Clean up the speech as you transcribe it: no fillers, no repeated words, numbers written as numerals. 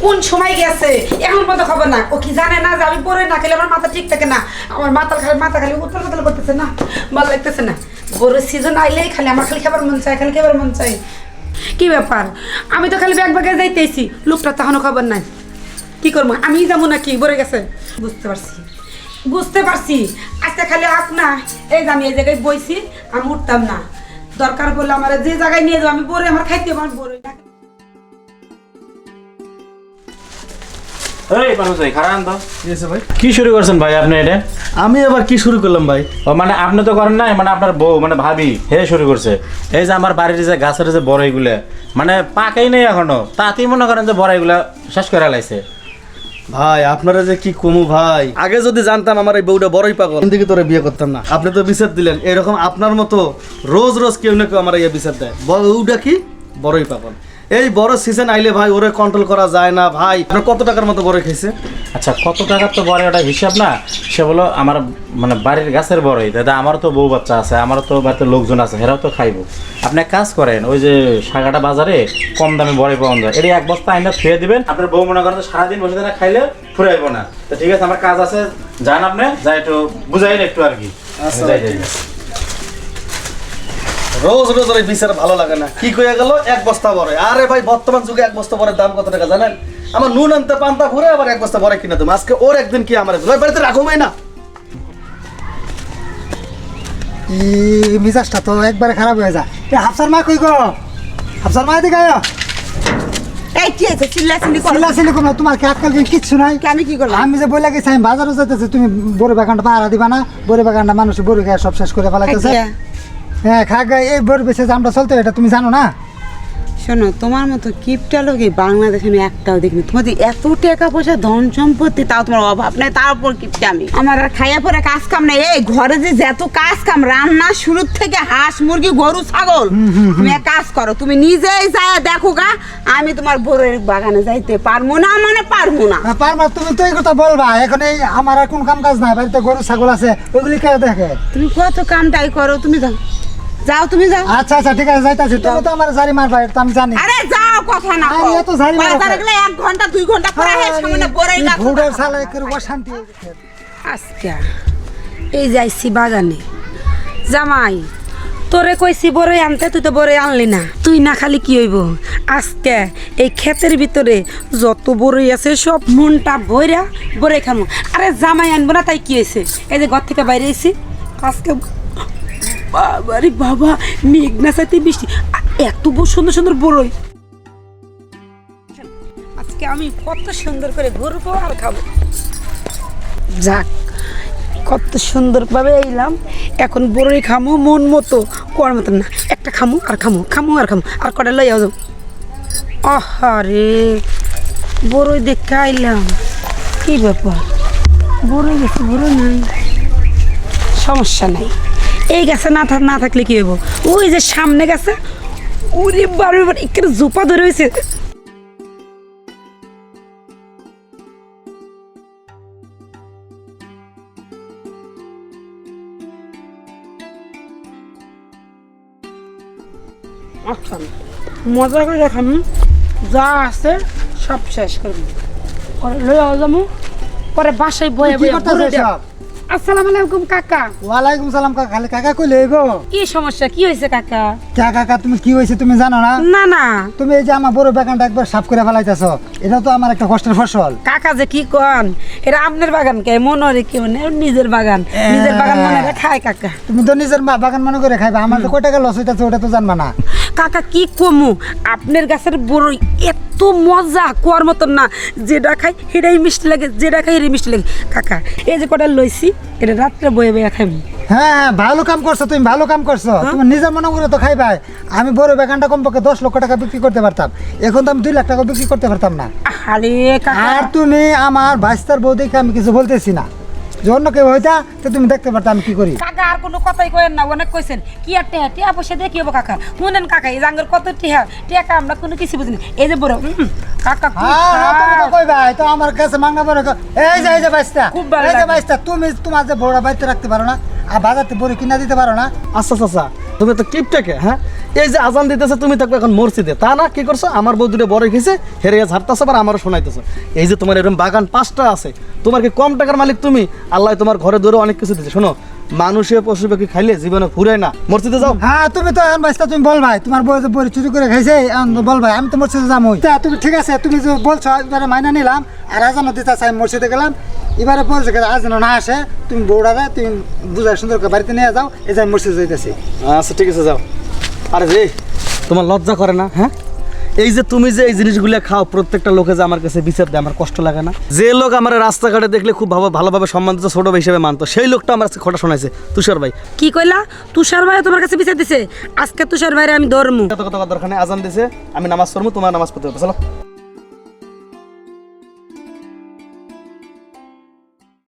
কোন সময় গেছে এখন পর্যন্ত খবর না। ও কি জানে না যে আমি বড়ই না খেলে আমার মাথা ঠিক থাকে না? আমার মাথা খালি উতল উতল করতেছে না, ভালো লাগতেছে না। বড় সিজন আইলেই খালি আমার খালি খাবার মন চায়, খালি খাবার মন চাই। কি ব্যাপার, আমি তো খালি ব্যাগ ব্যাগে যাইতেছি, লোকটা তখনও খবর নাই। কি করবো, আমি যাবো নাকি বড়ে গেছে? বুঝতে পারছি আজকে খালি আঁক না। এই যে আমি এই জায়গায় বইছি, আমি উঠতাম না। দরকার পড়লে আমার যে জায়গায় নিয়ে যাবো আমি বড়ে আমার খাইতে আমার বড়ে না। এই পানু ভাই খারাপ তো ভাই কি শুরু করছেন ভাই আপনি এটা? আমি আবার কি শুরু করলাম ভাই? ও মানে আপনি তো করেন না, মানে আপনার বউ মানে ভাবি হে শুরু করছে। এই যে আমার বাড়ির যে গাছের যে বড়াইগুলা মানে পাকাই নেই এখনো, তাতেই মনে করেন যে বড়াইগুলা শেষ করে লাইছে। ভাই আপনারা যে কি কমু ভাই, আগে যদি জানতাম আমার এই বউটা বড়ই পাগল কিন্তু তোরে বিয়ে করতাম না। আপনি তো বিচার দিলেন, এরকম আপনার মতো রোজ রোজ কেউ না কেউ আমার এই বিচার দেয় বউটা কি বড়ই পাগল। এই বড় সিজন আইলে ভাই ওরে কন্ট্রোল করা যায় না ভাই। আপনার কত টাকার মতো বড় খেয়েছে? আচ্ছা কত টাকার তো বড় ওটা হিসাব না, সে বলো আমার মানে বাড়ির গাছের বড়ই। দাদা আমারও তো বউ বাচ্চা আছে, আমারও তো বাড়িতে লোকজন আছে, এরাও তো খাইবো। আপনি এক কাজ করেন, ওই যে সাগাটা বাজারে কম দামে বড়ই পাওয়া যায়, এটা এক বস্তা আইনা থুয়ে দিবেন। আপনার বউ মনে করেন সারাদিন বসে না খাইলে ফুরাইবো না। তো ঠিক আছে, আমার কাজ আছে, যান আপনি, যাই একটু বুঝাইন একটু আর কি। যাই। রোজ রোজ ওই বিচার ভালো লাগে না। কি কইয়া গেল এক বস্তা বড়? আরে ভাই বর্তমান যুগে এক বস্তা বড়ের দাম কত টাকা জানেন? আমার নুন আনতে পান্তা ঘুরে আবার এক বস্তা বড় কিনে দেবো। আজকে ওর একদিন কি আমার বাড়িতে রাখবোই না। মিজাজটা তো একবারে খারাপ হয়ে যায়। হাফসার মা কই গো? হাফসার মা এদিকে আয়। এই কি আছে চিল্লাচিল্লি করো? চিল্লাচিল্লি করো না, তোমার কি আজকাল কিচ্ছু নাই? আমি কি করলাম? আমি যে বলে গেছি আমি বাজারে যেতেছি, তুমি বড় বাগানটা পাহারা দিবা না? বড় বাগানটা মানুষ বড় গায়ে সব শেষ করে ফেলাইতেছে। হ্যাঁ খাগা এই বড় বেশি আমরা চলতে এটা তুমি জানো না? শোনো, তোমার মতো কিপটা লোক এই বাংলাদেশে আমি একটাও দেখিনি। তোমাদের এত টাকা পয়সা ধন সম্পত্তি, তাও তোমার অভাব নেই, তারপর কিপটা আমি। আমার আর খাইয়া পরে কাজ কাম নেই। এই ঘরে যে যত কাজ কাম, রান্না শুরু থেকে হাঁস মুরগি গরু ছাগল, তুমি এক কাজ করো, তুমি নিজেই যায় দেখো গা। আমি তোমার বড়ের বাগানে যাইতে পারবো না, মানে পারবো না। পারবা তুমি তো এই কথা বলবা। এখন এই আমার আর কোন কাম কাজ নাই, বাড়িতে গরু ছাগল আছে, ওইগুলি কে দেখে? তুমি কত কামটাই করো, তুমি যাও যাও, তুমি যাও। আচ্ছা আচ্ছা ঠিক আছে যাইতাছি। তুমি তো আমার জারি মারবা, এটা তো আমি জানি। আরে যাও, কথা না আরে এত ঝাড়ি মারো বাজারে গেলে 1 ঘন্টা 2 ঘন্টা পরে সামনে বড়াই গাছ। ভুড়ের শালা একের অশান্তি হয়ে গেছে। আজকে এই যাইছি বাগানে, জামাই তোরে কইছি বড়ই আনতে, তুই তো বড়ই আনলি না। তুই না খালি কি হইব, আজকে এই ক্ষেতের ভিতরে যত বড়ই আছে সব মনটা ভইরা বড়ই খামু। আরে জামাই আনবো না তাই কি হয়েছে? এই যে ঘর থেকে বাইরে এসেছি আজকে, বাবারে বাবা, মেঘ না চাইতে বৃষ্টি, এত সুন্দর সুন্দর বড়ই। আজকে আমি কত সুন্দর করে ঘুরবো আর খাবো। যাক, কত সুন্দরভাবে এলাম, এখন বড়ই খামো মন মতো, কোয়ার মতো না। একটা খামো আর খামো, খামো আর খামো, আর কটা লইয়া যাও। আহারে বড়ই দেখে আইলাম, কি ব্যাপার, বড়ই গেছে বড়ই নাই, সমস্যা নাই। এই গাছে না থাকলে কি হইব? ওই যে সামনে গেছে, ওরে বারবার এখানে জোপা ধরে হয়েছে। আচ্ছা মজা করে দেখাম, যা আছে সব শেষ করবো, পরে লইয়া যাবো, পরে বাসায় বয়ে কি বয়ে করতেছ সব? আসসালামু আলাইকুম কাকা। ওয়ালাইকুম সালাম কাকা। খালি কাকা কইলে হইব? কি সমস্যা, কি হয়েছে কাকা? কে কাকা তুমি কি হয়েছে তুমি জানো না? না না তুমি এই যে আমার বড় বাগানটা একবার সাফ করে ফেলাইতেছো, এটা তো আমার একটা কষ্টের ফসল। কাকা যে কি কন, এটা আপনার বাগান কে মনে রে, কি মানে নিজের বাগান, নিজের বাগান মনে রে খায় কাকা। তুমি তো নিজের বাগান মনে করে খাইবা, আমার তো কয় টাকা লস হইতেছে ওটা তো জানবা না। কাকা কি কমু, আপনার গাছের বড়ই এত মজা কোয়ার মতন না, যেটা খাই সেটাই মিষ্টি লাগে, যেটা খাই সেটাই মিষ্টি লাগে। কাকা এই যে কটা লইছি, এটা রাত্রে বয়ে বয়ে খাইব। হ্যাঁ হ্যাঁ ভালো কাম করছো, তুমি ভালো কাম করছো। তুমি নিজের মনে করে তো খাইবাই। আমি বড় বাগানটা কমপক্ষে 10 লক্ষ টাকা বিক্রি করতে পারতাম, এখন তো আমি 2 লাখ টাকা বিক্রি করতে পারতাম না। আরে কাকা, আর তুমি আমার ভাইস্তার বউ দেখে আমি কিছু বলতেছি না, যে অন্য কেউ হইতা তো তুমি দেখতে পারতা আমি কি করি। কাকা আর কোনো কথাই কয়েন না, অনেক কইছেন। কি আর টেহা টেহা পয়সা দিয়ে কি হবো কাকা? শুনেন কাকা, এই জাঙ্গের কত টেহা টেহা আমরা কোনো কিছু বুঝিনি। এই যে বড় কাকা খুব হ্যাঁ তুমি তো খায়। কইবাই তো আমার কাছে মাংনা বড় এই যে ভাইস্তা, খুব ভালো এই যে লাগে। ভাইস্তা, তুমি তোমার যে বড় বাড়িতে রাখতে পারো না, আর বাজারতে বড় কিনা দিতে পারো না? আচ্ছা চাচা, তুমি তো কিপটাকে হ্যাঁ এই যে আজান দিতেছে তুমি থাকবে এখন মসজিদে, তা না কি করছো? আমার বউ দুটো বড় খেয়েছে, হেরে ঝাড়তেছে, আবার আমারও শোনাইতেছে। এই যে তোমার এরকম বাগান 5টা আছে, তোমার কি কম টাকার মালিক তুমি? আল্লাহ তোমার ঘরে দূরে অনেক কিছু দিচ্ছে। শোনো, মানুষে পশু পাখি খাইলে জীবনে ফুরায় না। মসজিদে যাও। হ্যাঁ তুমি তো এখন বাইস্তা তুমি বল ভাই, তোমার বউ যে বড়ি চুরি করে খাইছে, এখন তো বল ভাই আমি তো মসজিদে যাবোই। তা তুমি ঠিক আছে, তুমি যে বলছো এবারে মাইনা নিলাম, আর আজানও দিতে চাই, মসজিদে গেলাম। এবারে বলছে আজান না আসে, তুমি বউটা দেয়, তুমি বুঝাই সুন্দর করে বাড়িতে নিয়ে যাও, এই যে আমি মসজিদে যাইতেছি। আচ্ছা ঠিক আছে, যাও। আরে রে, তোমার লজ্জা করে না? হ্যাঁ, এই যে তুমি যে এই জিনিসগুলো খাও, প্রত্যেকটা লোকে যে আমার কাছে বিচার দেয়, আমার কষ্ট লাগে না? যে লোক আমার রাস্তাঘাটে দেখলে খুব ভালোভাবে সম্মান দিত, ছোট ভাই হিসেবে মানতো, সেই লোকটা আমার কাছে খোটা শোনাইছে। তুষার ভাই কি কইলা? তুষার ভাই তোমার কাছে বিচার দিছে? আজকে তুষার ভাইরে আমি ধর্ম। কত কথা দরকার নেই, আজান দিছে, আমি নামাজ পড়বো, তোমার নামাজ পড়তে হবে। চলো।